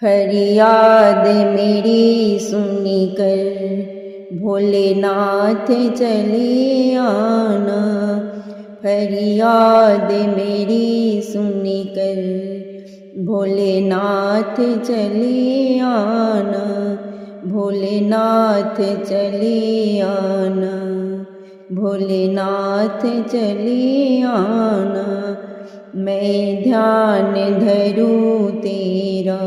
फरियाद मेरी सुनकर भोलेनाथ चले आना। फरियाद मेरी सुनकर भोलेनाथ चले आना। भोलेनाथ चले आना। भोलेनाथ चले आना। मैं ध्यान धरूं तेरा,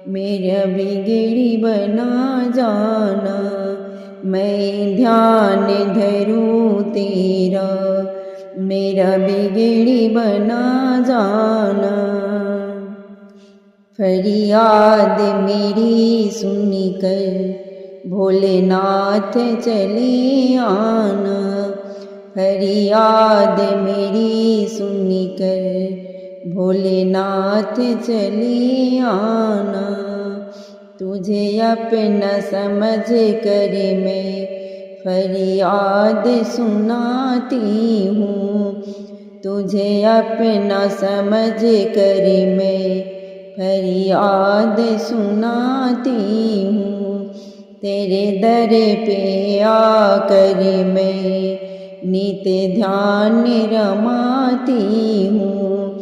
मेरा बिगड़ी बना जाना। मैं ध्यान धरूं तेरा, मेरा बिगड़ी बना जाना। फरियाद मेरी सुनकर भोलेनाथ चले आना। फरियाद मेरी सुनकर भोलेनाथ चले आना। तुझे अपना समझ कर मैं फरियाद सुनाती हूँ। तुझे अपना समझ कर मैं फरियाद सुनाती हूँ। तेरे दर पे आकर मैं नित्य ध्यान रमाती हूँ।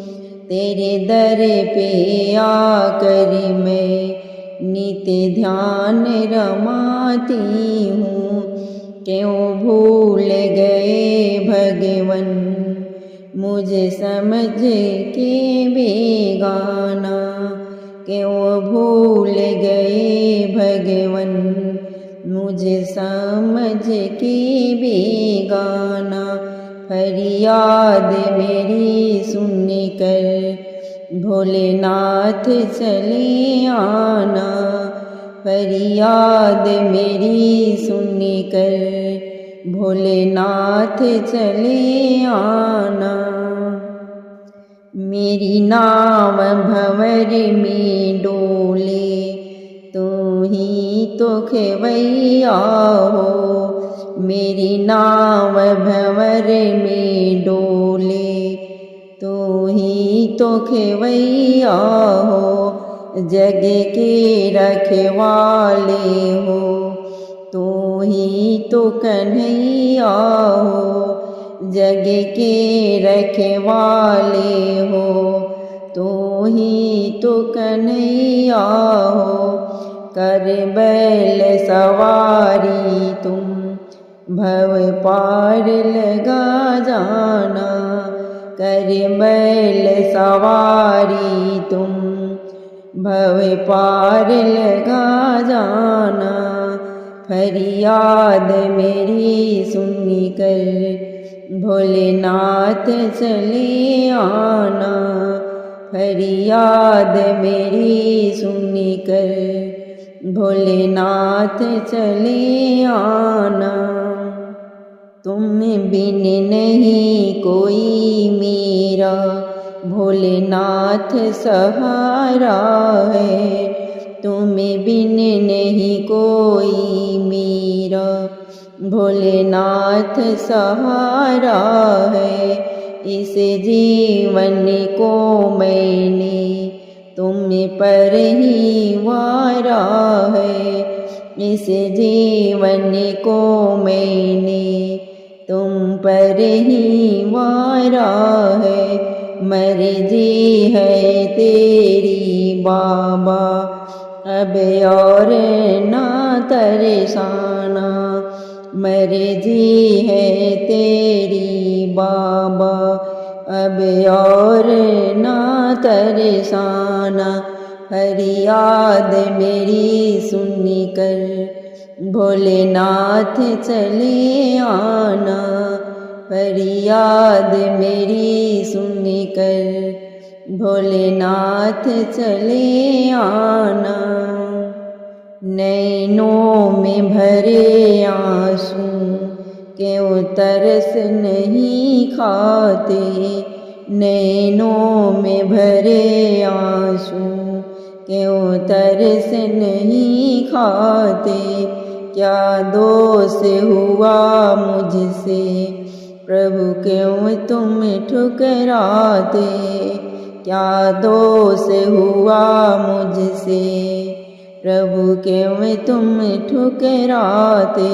तेरे दर पे आकर मैं नित्य ध्यान रमाती हूँ। क्यों भूल गए भगवन मुझे समझ के बेगाना। क्यों भूल गए भगवन मुझे समझ के बेगाना। फरियाद मेरी सुनकर भोलेनाथ चले आना। फरियाद मेरी सुनकर भोलेनाथ चले आना। मेरी नाव भंवर में डोले, तू ही तो खेवैया हो। मेरी नाव भंवर में डोले, तू ही तो खेवैया हो। जग के रखवाले हो, तू ही तो कन्हैया हो। जग के रखवाले हो, तू ही तो कन्हैया हो। कर बैल सवारी तुम भव पार लगा जाना। कर बैल सवारी तुम भव पार लगा जाना। फरियाद मेरी सुनकर भोलेनाथ चले आना। फरियाद मेरी सुनकर भोलेनाथ चले आना। तुम बिन नहीं कोई मेरा भोलेनाथ सहारा है। तुम बिन नहीं कोई मेरा भोलेनाथ सहारा है। इस जीवन को मैंने तुम पर ही वारा है। इस जीवन को मैंने तुम पर ही वारा है। मर्जी है तेरी बाबा, अब और ना तरसाना। मर्जी है तेरी बाबा, अब और ना तरसाना। फरियाद मेरी सुनकर भोलेनाथ चले आना। फरियाद मेरी सुनकर भोलेनाथ चले आना। नैनों में भरे आंसू क्यों तरस नहीं खाते। नैनों में भरे आंसू क्यों तरस नहीं खाते। क्या दोष हुआ मुझसे प्रभु क्यों तुम ठुकराते। क्या दोष हुआ मुझसे। प्रभु क्यों तुम ठुकराते,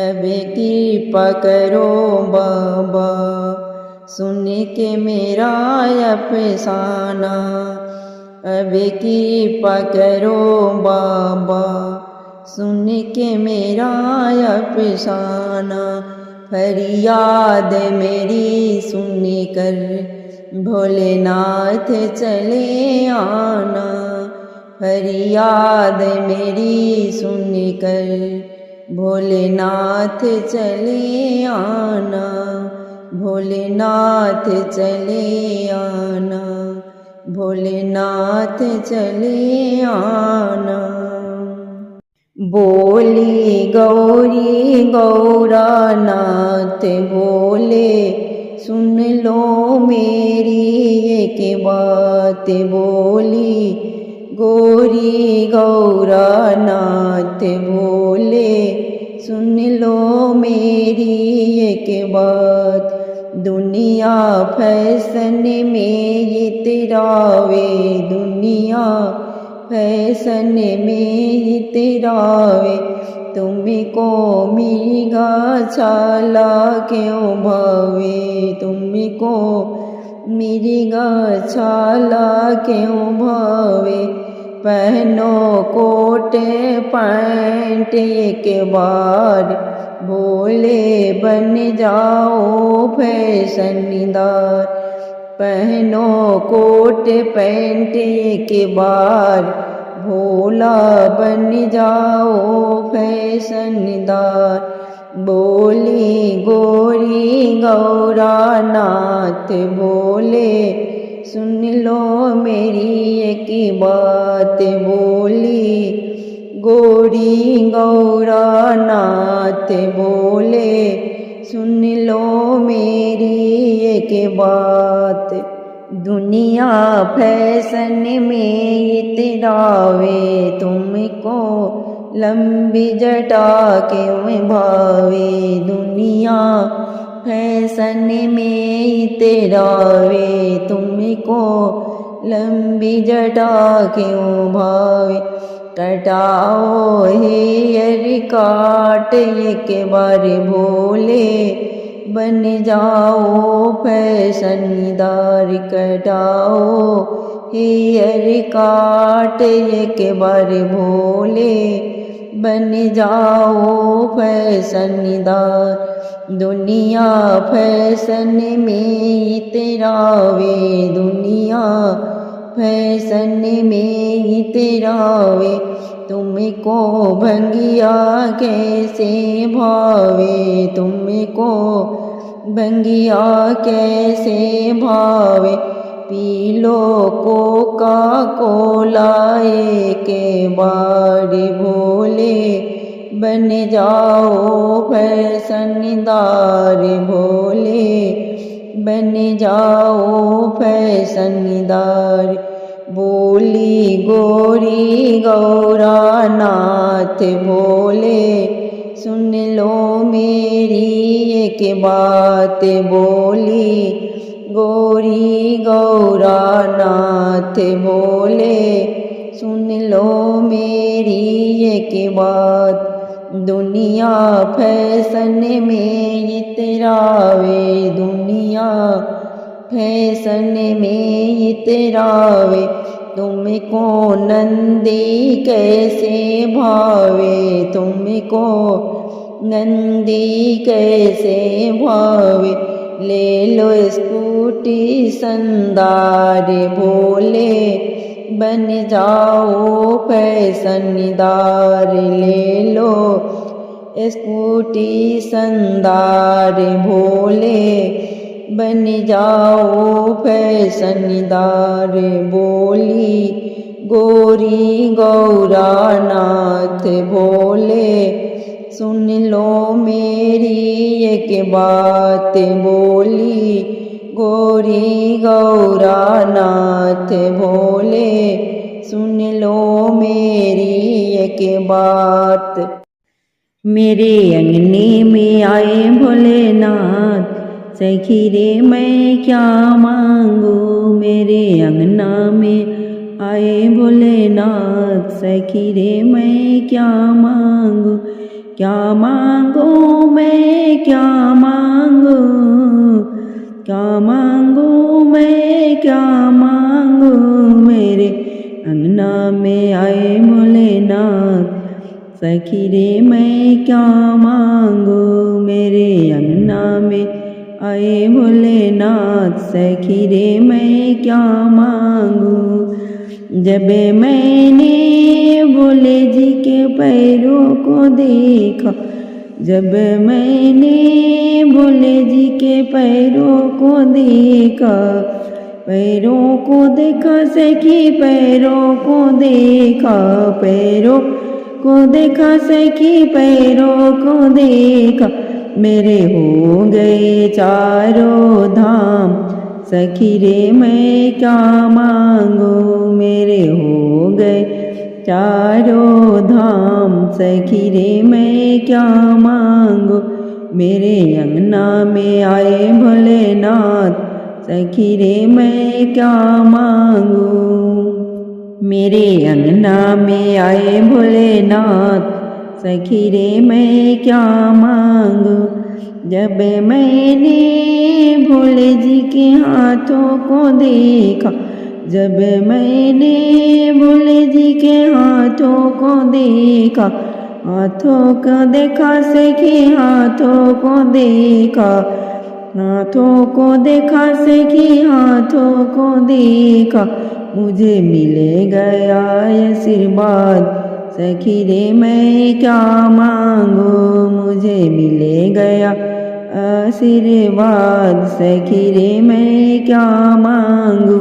अब कृपा करो बाबा, सुन के मेरा अफसाना। अब कृपा करो बाबा, सुन के मेरा अफसाना। फरियाद मेरी सुन कर भोलेनाथ चले आना। फरियाद मेरी सुन कर भोलेनाथ चले आना। भोलेनाथ चले आना, भोलेनाथ चले आना। बोली गौरी गौरानाथ बोले, सुन लो मेरी एक बात। बोली गौरी गौरानाथ बोले, सुन लो मेरी एक बात। दुनिया फैशन में इतरावे, दुनिया फैशन में इतरावे। तुमको मृगा छाला क्यों भावे, तुमको मृगा छाला क्यों भावे। पहनो कोट पैंट एक बार, भोले बन जाओ फैशनदार। पहनो कोट पैंट एक बार, भोला बन जाओ फैशनदार। बोली गौरी गौरानाथ बोले, सुन लो मेरी एक बात। बोली गौरी गौरानाथ बोले, सुन लो मेरी एक बात। दुनिया फैशन में इतरावे, तुमको लंबी जटा क्यों भावे। दुनिया फैशन में इतरावे, तुमको लंबी जटा क्यों भावे। कटाओ हेयर काट एक बार, भोले बन जाओ फैशनदार। कटाओ हेयर काट एक बार, भोले बन जाओ फैशनदार। दुनिया फैशन में इतरावे, दुनिया फैशन में इतरावे। तुमको भंगिया कैसे भावे, तुमको भंगिया कैसे भावे। पी लो कोका कोला एक बार, भोले बन जाओ फैशनदार। भोले बन जाओ फैशनदार। बोली गौरी गौरानाथ बोले, सुन लो मेरी एक बात। बोली गौरी गौरानाथ बोले, सुन लो मेरी एक बात। दुनिया फैशन में इतरावे, दुनिया फैशन में इतरावे। तुमको नंदी कैसे भावे, तुमको नंदी कैसे भावे। ले लो स्कूटी संदार, भोले बन जाओ फैशनदार। ले लो स्कूटी संदार, भोले बन जाओ फैशनदार। बोली गौरी गौरानाथ बोले, सुन लो मेरी एक बात। बोली गौरी गौरानाथ बोले, सुन लो मेरी एक बात। मेरे अंगने में आए भोलेनाथ, सखी रे मैं क्या मांगू। मेरे अंगना में आए भोलेनाथ। सखी रे मैं क्या मांगू, क्या मांगू मैं क्या मांगू, क्या मांगू मैं क्या मांगू। मेरे अंगना में आए भोलेनाथ। सखी रे मैं क्या मांगू, मेरे अंगना में आए भोलेनाथ। सखी रे मैं क्या मांगू। जब मैंने भोले जी के पैरों को देखा, जब मैंने भोले जी के पैरों को देखा, पैरों को देखा सखी पैरों को देखा, पैरों को देखा सखी पैरों को देखा। मेरे हो गए चारों धाम। सखी रे मैं क्या मांगू, मेरे हो गए चारों धाम। सखी रे मैं क्या मांगू, मेरे अंगना में आए भोलेनाथ। सखी रे मैं क्या मांगू, मेरे अंगना में आए भोलेनाथ। सखी रे मैं क्या मांगू। जब मैंने भोले जी के हाथों को देखा, जब मैंने भोले जी के हाथों को देखा, हाथों को देखा सखी हाथों को देखा, हाथों को देखा सखी हाथों को देखा। मुझे मिले गया आशीर्वाद। सखी रे मैं क्या मांगू, मुझे मिले गया आशीर्वाद। सखी रे मैं क्या मांगू,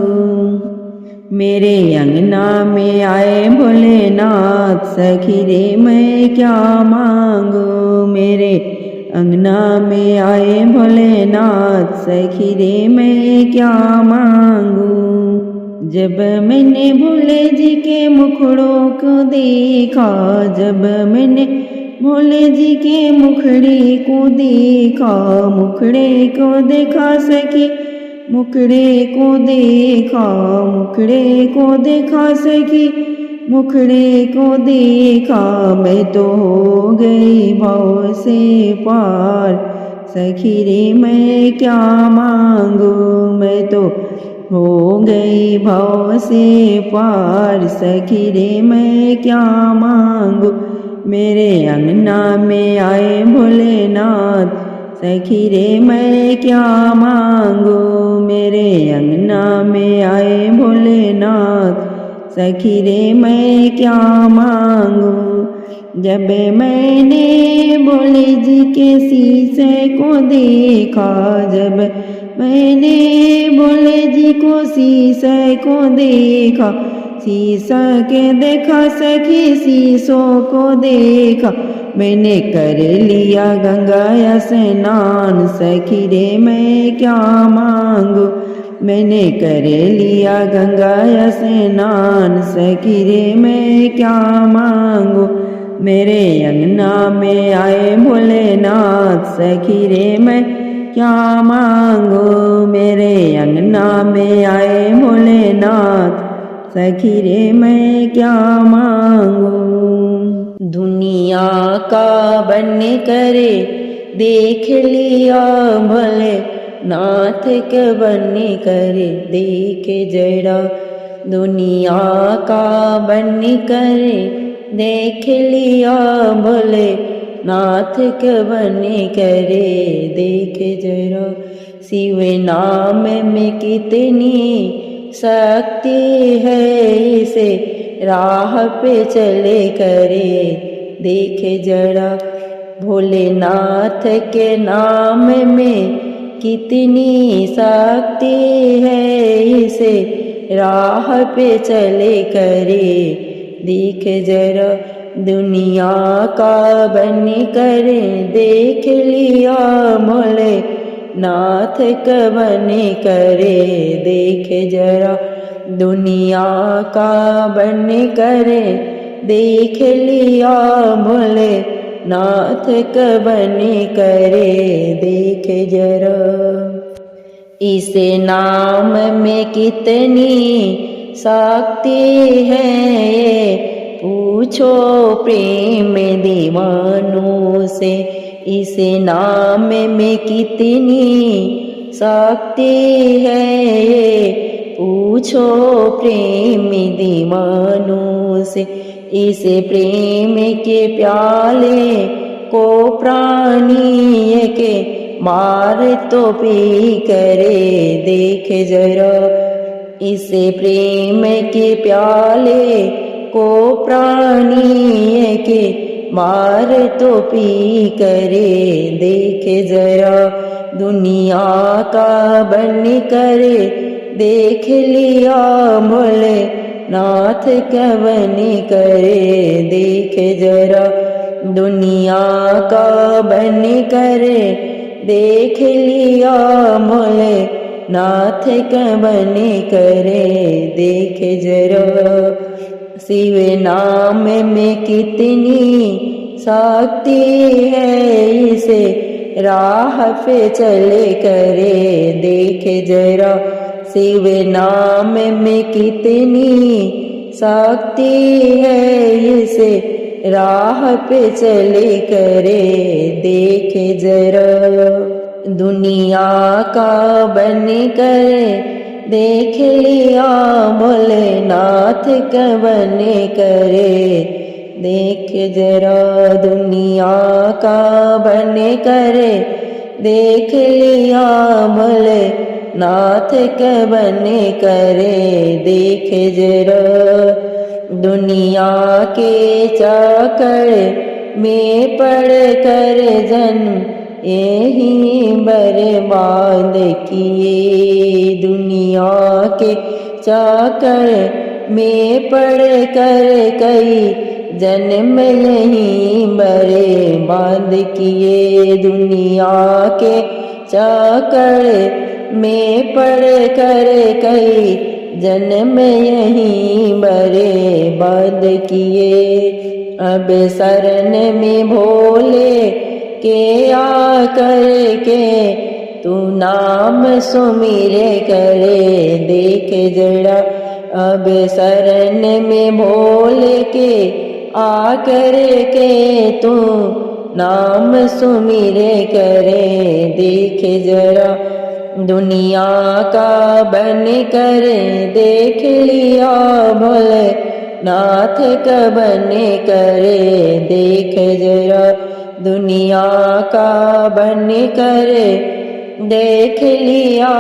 मेरे अंगना में आए भोलेनाथ। सखी रे मैं क्या मांगू, मेरे अंगना में आए भोलेनाथ। सखी रे मैं क्या मांगू। जब मैंने भोले जी के मुखड़ों को देखा, जब मैंने भोले जी के मुखड़े को देखा, मुखड़े को देखा सखी मुखड़े को देखा, मुखड़े को देखा सखी मुखड़े को देखा। मैं तो हो गई भव से पार। सखी रे मैं क्या मांगू, मैं तो हो गई भव से पार। सखी रे मैं क्या मांगू, मेरे अंगना में आए भोलेनाथ। सखी रे मैं क्या मांगू, मेरे अंगना में आए भोलेनाथ। सखी रे मैं क्या मांगू। जब मैंने भोले जी के शीशे को देखा, जब मैंने भोले जी को शीशे को देखा, शीशा के देखा सखी शीशों को देखा। मैंने कर लिया गंगा स्नान। सखी रे मैं क्या मांगू, मैंने कर लिया गंगा स्नान। सखी रे मैं क्या मांगू, मेरे अंगना में आए भोलेनाथ। सखी रे मैं क्या मांगू, मेरे अंगना में आए भोलेनाथ। सखी रे मैं क्या मांगू। दुनिया का बन करे देख लिया भले नाथ के बन करे देख जरा। दुनिया का बन करे देख लिया भले नाथ के बन करे देख जरा। शिव नाम में कितनी शक्ति है, इसे राह पे चले करे देख जरा। भोलेनाथ के नाम में कितनी शक्ति है, इसे राह पे चले करे देख जरा। दुनिया का बन करे देख लिया भोले नाथ का बन करे देख जरा। दुनिया का बन करे देख लिया भोले नाथ का बन करे देख जरा। इस नाम में कितनी शक्ति है ये पूछो प्रेम दीवानों से। इस नाम में कितनी शक्ति है ये पूछो प्रेम दीवानों से। इस प्रेम के प्याले को प्राणी के मार तो पी करे देख जरा। इस प्रेम के प्याले को प्राणी के मार तो पी करे देख जरा। दुनिया का बन करे देख लिया भोले नाथ का बन करे देख जरा। दुनिया का बन करे देख लिया भोले नाथ का बन करे देख जरा। शिव नाम में कितनी शक्ति है इसे राह पे चले करे देख जरा। शिव नाम में कितनी शक्ति है इसे राह पे चले करे देख जरा। दुनिया का बन करे देख लिया भोलेनाथ का बन करे देख जरा। दुनिया का बन करे देख लिया भोलेनाथ का बन करे देख जरा। दुनिया के चक्कर में पड़ कर जन्म यही बर्बाद किए। दुनिया के चक्कर में पड़ कर कई जन्म यही बर्बाद किए। दुनिया के चक्कर में पड़ कर कई जन्म यही बर्बाद किए। अब शरण में भोले के आकर के तू नाम सुमिरे करे देख जरा। अब शरण में भोले के आकर के तू नाम सुमिरे करे देख जरा। दुनिया का बन कर देख लिया भोलेनाथ का बन करे देख जरा। दुनिया का बन कर देख लिया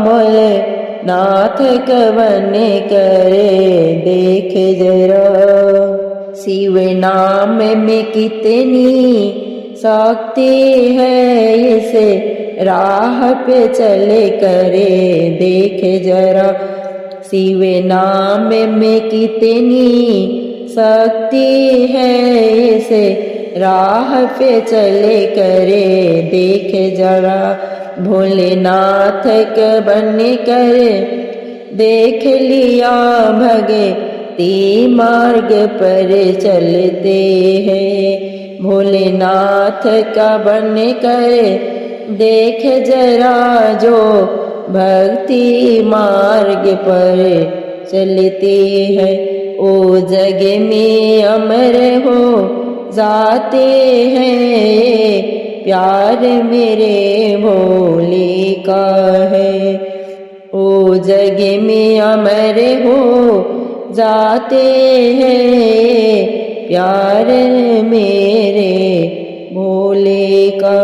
भोलेनाथ का बन करे देख जरा। शिव नाम में कितनी शक्ति है इसे राह पे चले करे देख जरा। शिव नाम में कितनी शक्ति है इसे राह पे चले करे देख जरा। भोलेनाथ का बन करे देख लिया भगती मार्ग पर चलते हैं। भोलेनाथ का बन करे देख जरा जो भक्ति मार्ग पर चलते हैं। ओ जग में अमर हो जाते हैं प्यार मेरे भोले का है। ओ जग में अमर हो जाते हैं प्यार मेरे भोले का।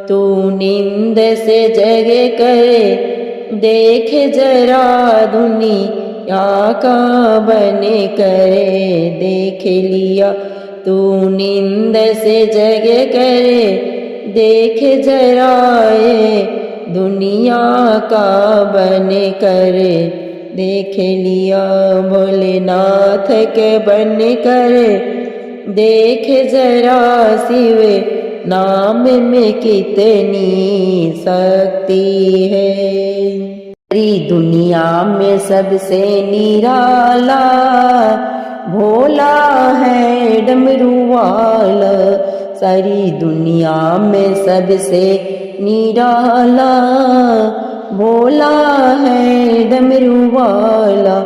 तू नींद से जग कर देख जरा दुनिया का बन करे देख लिया। तू नींद से जग करे देख जरा ये दुनिया का बन करे देख लिया। भोलेनाथ के बन करे देख जरा। शिव नाम में कितनी शक्ति है। सारी दुनिया में सबसे निराला भोला है डमरू वाला। सारी दुनिया में सबसे निराला भोला है डमरू वाला,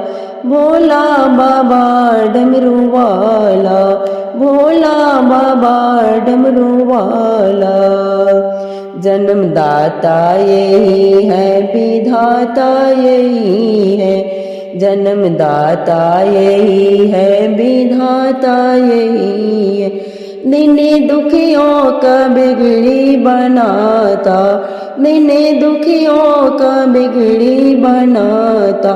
भोला बाबा डमरू वाला, भोला बाबा डमरू वाला। जन्मदाता यही है, विधाता यही है, जन्मदाता यही है, विधाता यही है। निन्ने दुखियों का बिगड़ी बनाता, निन्ने दुखियों का बिगड़ी बनाता,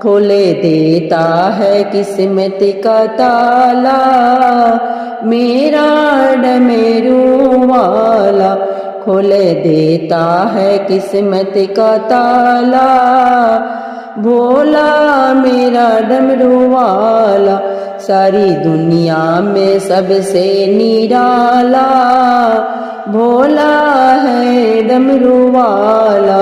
खोले देता है किस्मत का ताला, मेरा डमरू वाला खोले देता है किस्मत का ताला, भोला मेरा डमरू वाला सारी दुनिया में सबसे निराला, भोला है डमरू वाला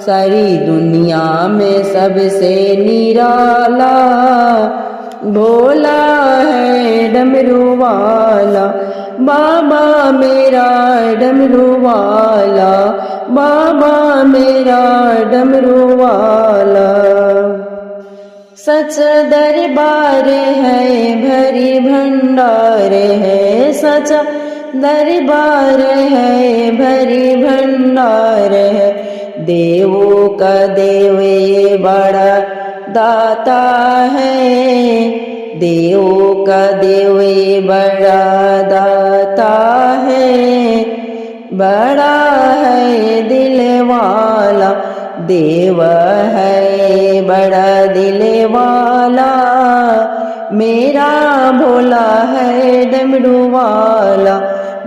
सारी दुनिया में सबसे निराला, भोला है डमरू वाला, बाबा मेरा डमरू वाला, बाबा मेरा डमरू वाला। सच दरबार है भरी भंडार है, सच दरबार है भरी भंडार है, देवों का देव ये बड़ा दाता है, देवों का देव ये बड़ा दाता है, बड़ा है दिल वाला, देव है बड़ा दिल वाला, मेरा भोला है डमरू वाला,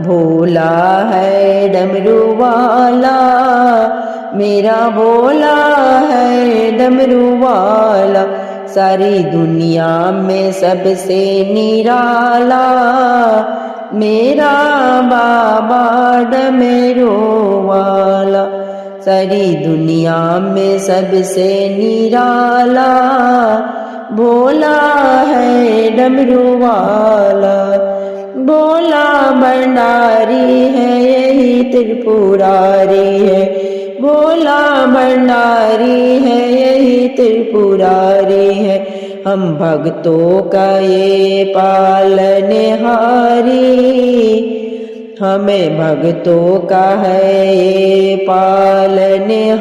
भोला है डमरू वाला, मेरा भोला है डमरू वाला सारी दुनिया में सबसे निराला, मेरा बाबा डमरू वाला सारी दुनिया में सबसे निराला, भोला है डमरू वाला। भोला भंडारी है यही त्रिपुरारी है, भोला भंडारी है यही त्रिपुरारी है, हम भक्तों का ये पालनहारी, हमें भक्तों का है ये पालनहारी,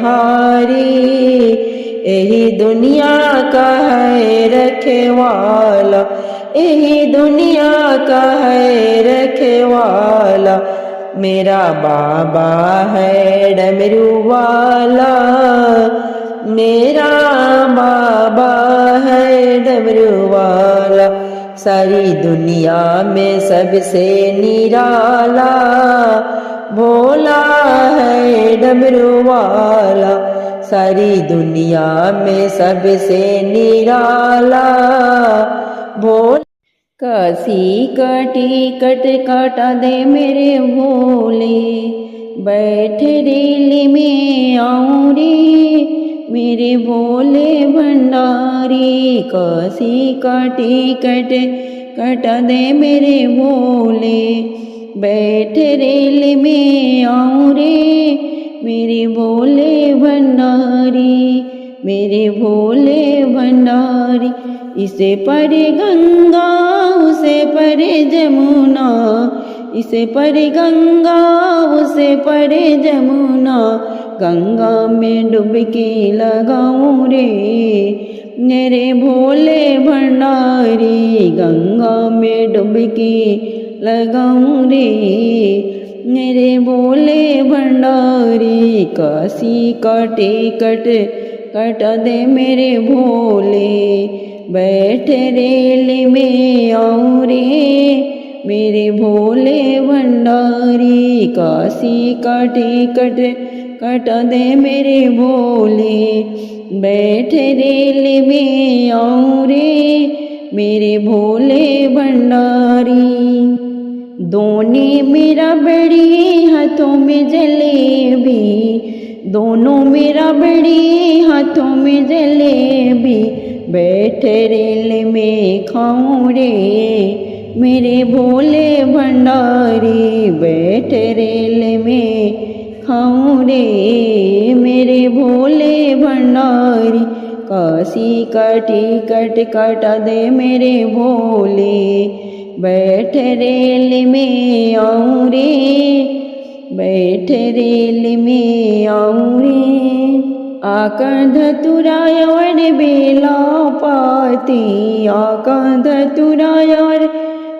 यही दुनिया का है रखवाला, यही दुनिया का है रखवाला, मेरा बाबा है डमरू वाला, मेरा बाबा है डमरू वाला सारी दुनिया में सबसे निराला, भोला है डमरू वाला सारी दुनिया में सबसे निराला, भोला। काशी का टिकट काटा दे मेरे भोले, बैठे रेल में आऊं रे मेरे भोले भंडारी, काशी का टिकट काटा दे मेरे भोले, बैठे रेल में आऊं रे मेरे भोले भंडारी, मेरे भोले भंडारी। इसे परे गंगा उसे परे जमुना, इसे परे गंगा उसे परे जमुना, गंगा में डुबकी लगाऊं रे मेरे भोले भंडारी, गंगा में डुबकी लगाऊं रे मेरे भोले भंडारी, काशी का टिकट कटा दे मेरे भोले, बैठे रेल में आऊं रे मेरे भोले भंडारी, काशी का टिकट कटा दे मेरे भोले, बैठे रेल में आऊं रे मेरे भोले भंडारी। दोनों मेरा बड़ी हाथों में जलेबी, दोनों मेरा बड़ी हाथों में जलेबी, बैठे रेल में खाऊं रे मेरे भोले भंडारी, बैठे रेल में खाऊं रे मेरे भोले भंडारी। काशी का टिकट कटा दे मेरे भोले, बैठ रेल में आऊं रे, बैठ रेल में आऊं रे। आकर धतुराय और बेला पाती, आकर धतुराय और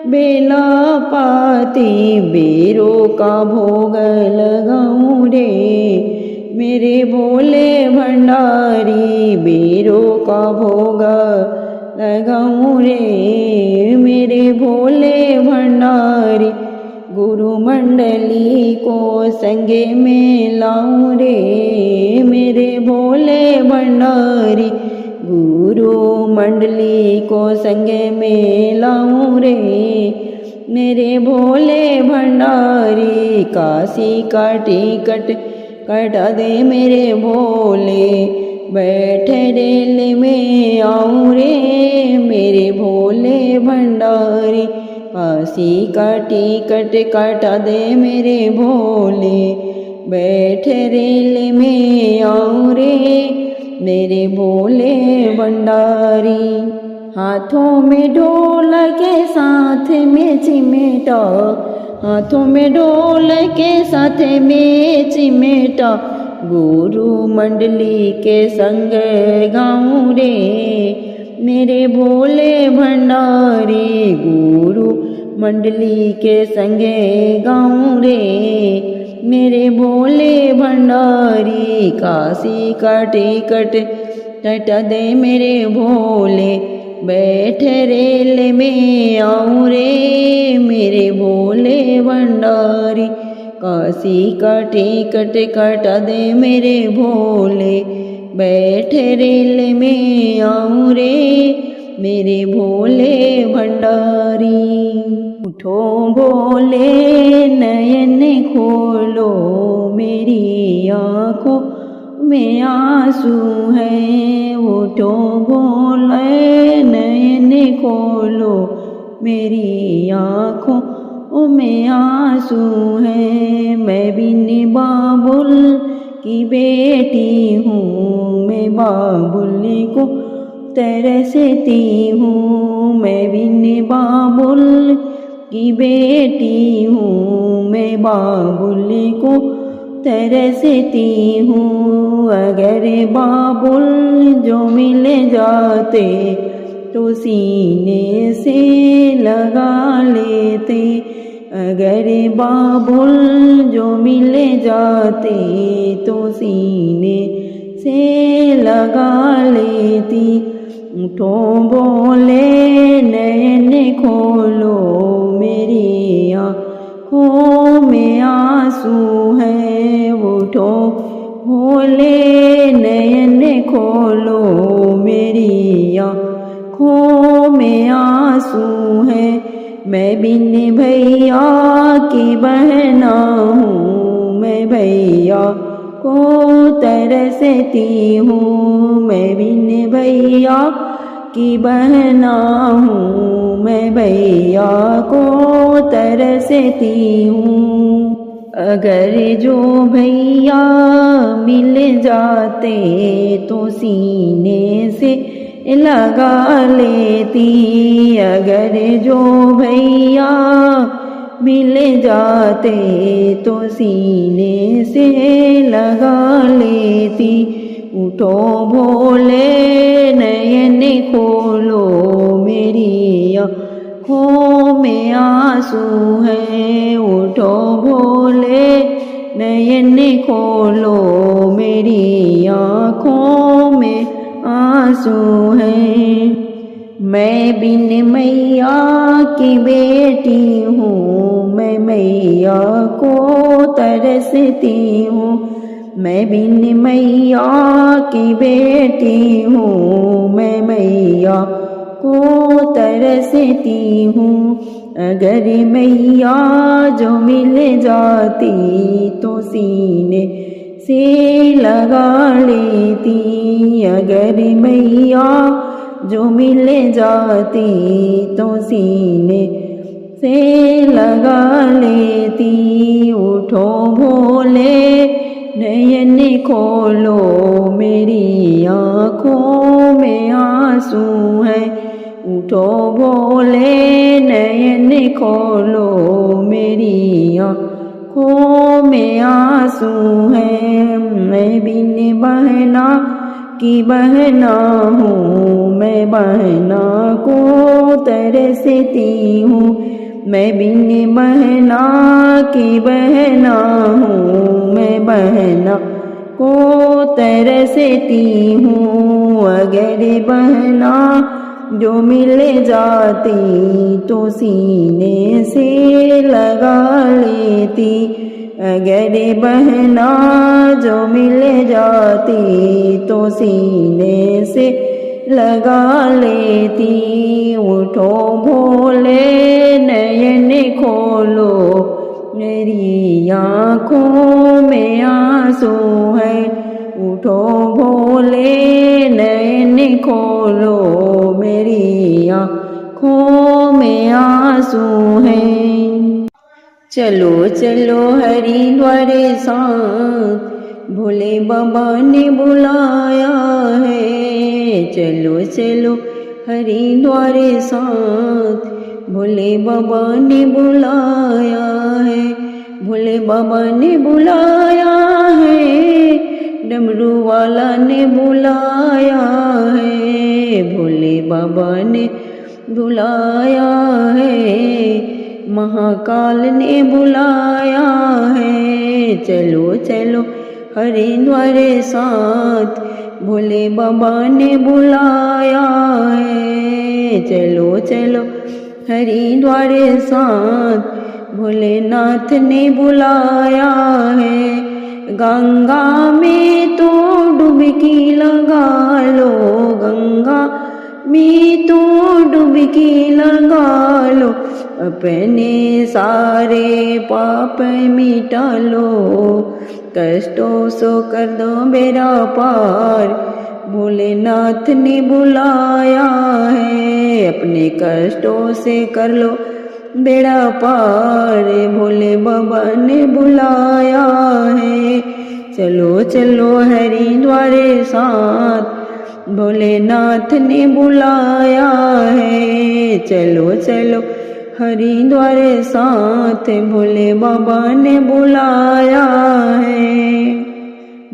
बेला पाती। बेरो का भोग लगाऊं रे मेरे भोले भंडारी, बेरो का भोग लगाऊं रे मेरे भोले भंडारी। गुरु मंडली को संगे में लाऊं रे मेरे भोले भंडारी। गुरु मंडली को संगे में लाऊं रे मेरे भोले भंडारी। काशी का टिकट कटा दे मेरे भोले, बैठ रेल में आऊं रे मेरे भोले भंडारी। काशी का टिकट कटा दे मेरे भोले, बैठ रेल में आऊं रे मेरे भोले भंडारी। हाथों में ढोल के साथ में चिमटा, हाथों में ढोल के साथ में चिमटा। गुरु मंडली के संग गाऊं रे मेरे भोले भंडारी। गुरु मंडली के संगे गाऊं रे मेरे भोले भंडारी। काशी का टिकट कटा दे मेरे भोले, बैठ रेल में आऊं रे मेरे भोले भंडारी। काशी का टिकट कटा दे मेरे भोले, बैठ रेल में आऊं रे मेरे भोले भंडारी। उठो भोले नयन खोलो, मेरी आँखों में आंसू है। उठो भोले नयन खोलो, मेरी आँखों में आंसू है। मैं बिन बाबुल की बेटी हूँ, मैं बाबुल को तरसती हूँ। मैं बिन बाबुल की बेटी हूँ, मैं बाबुल को तरसती हूँ। अगर बाबुल जो मिल जाते तो सीने से लगा लेते। अगर बाबुल जो मिल जाते तो सीने से लगा लेती। उठो बोले नैन खोलो, मेरी आँखों में आंसू है। उठो बोले नयन खोलो, मेरी आँखों में आंसू है। मैं बिन भैया की बहना हूँ, मैं भैया को तरसती हूँ। मैं बिन भैया की बहना हूँ, मैं भैया को तरसती हूँ। अगर जो भैया मिल जाते तो सीने से लगा लेती। अगर जो भैया मिल जाते तो सीने से लगा लेती। उठो भोले नयन खोलो, मेरी आँखों में आंसू है। उठो भोले नयन खोलो, मेरी आँखों में आंसू है। मैं बिन मैया की बेटी हूँ, मैं मैया को तरसती हूँ। मैं बिन मैया की बेटी हूँ, मैं मैया को तरसती हूँ। अगर मैया जो मिल जाती तो सीने से लगा लेती। अगर मैया जो मिल जाती तो सीने से लगा लेती। उठो भोले खोलो, मेरी आँखों में आंसू है। उठो भोले नयन खोलो, मेरी आँखों में आंसू है। मैं बिन बहना की बहना हूँ, मैं बहना को तरसती हूँ। मैं बिन बहना की बहना हूँ, मैं बहना को तरसती हूँ। अगर बहना जो मिल जाती तो सीने से लगा लेती। अगर बहना जो मिल जाती तो सीने से लगा लेती। उठो भोले नयन खोलो, मेरी आँखों में आंसू है। उठो भोले नयन खोलो, मेरी आँखों में आंसू है। चलो चलो हरिद्वार साथ, भोले बाबा ने बुलाया है। चलो चलो हरिद्वार साथ, भोले बाबा ने बुलाया है। भोले बाबा ने बुलाया है, डमरू वाला ने बुलाया है। भोले बाबा ने बुलाया है, महाकाल ने बुलाया है। चलो चलो हरिद्वार साथ, भोले बाबा ने बुलाया है। चलो चलो हरिद्वार साथ, भोलेनाथ ने बुलाया है। गंगा में तो डुबकी लगा लो, गंगा में तो डुबकी लगा लो। अपने सारे पाप मिटा लो, कष्टों से कर दो बेड़ा पार। भोलेनाथ ने बुलाया है, अपने कष्टों से कर लो बेड़ा पार। भोले बाबा ने बुलाया है। चलो चलो हरिद्वार साथ, भोलेनाथ ने बुलाया है। चलो चलो हरिद्वार साथ, भोले बाबा ने बुलाया है।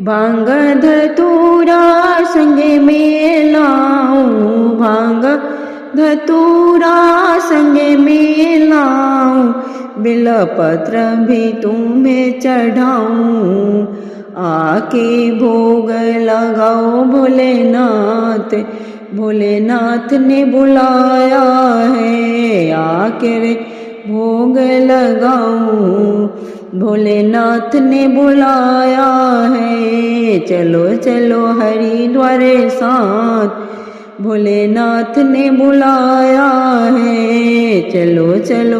भांग धतूरा संग में लाऊं, भांग धतूरा संग में लाऊं। बिलपत्र भी तुम्हें चढ़ाऊं, आके भोग लगाओ भोलेनाथ। भोलेनाथ ने बुलाया है, आके रे भोग लगाऊं। भोलेनाथ ने बुलाया है। चलो चलो हरिद्वार साथ, भोलेनाथ ने बुलाया है। चलो चलो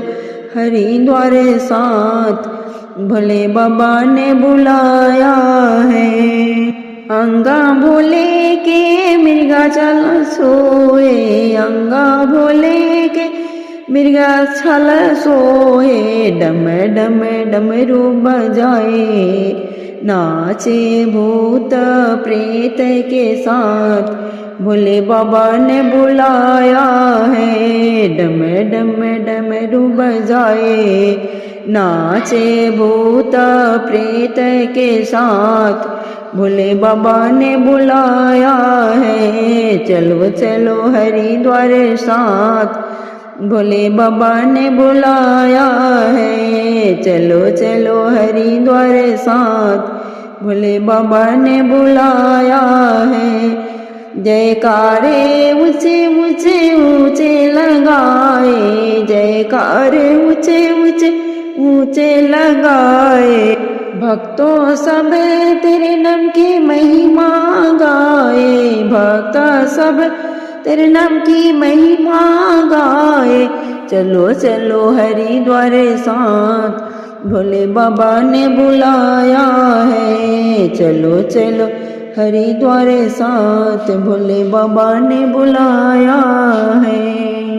हरिद्वार साथ, भोले बाबा ने बुलाया है। अंगा भोले के मिर्गा चल सोए, अंगा भोले के मिर्गा छल सोए। डम डम डमरू बजाए, नाचे भूत प्रेत के साथ। भोले बाबा ने बुलाया है, डम डम डमरू बजाए, नाचे भूत प्रेत के साथ। भोले बाबा ने बुलाया है। चलो चलो हरिद्वार साथ, भोले बाबा ने बुलाया है। चलो चलो हरिद्वार साथ, भोले बाबा ने बुलाया है। जयकारे ऊंचे ऊंचे ऊंचे लगाए, जयकारे ऊंचे ऊंचे ऊंचे लगाए। भक्तों सब तेरे नाम की महिमा गाए, भक्त सब तेरे नाम की महिमा गाए। चलो चलो हरिद्वार साथ, भोले बाबा ने बुलाया है। चलो चलो हरिद्वार साथ, भोले बाबा ने बुलाया है।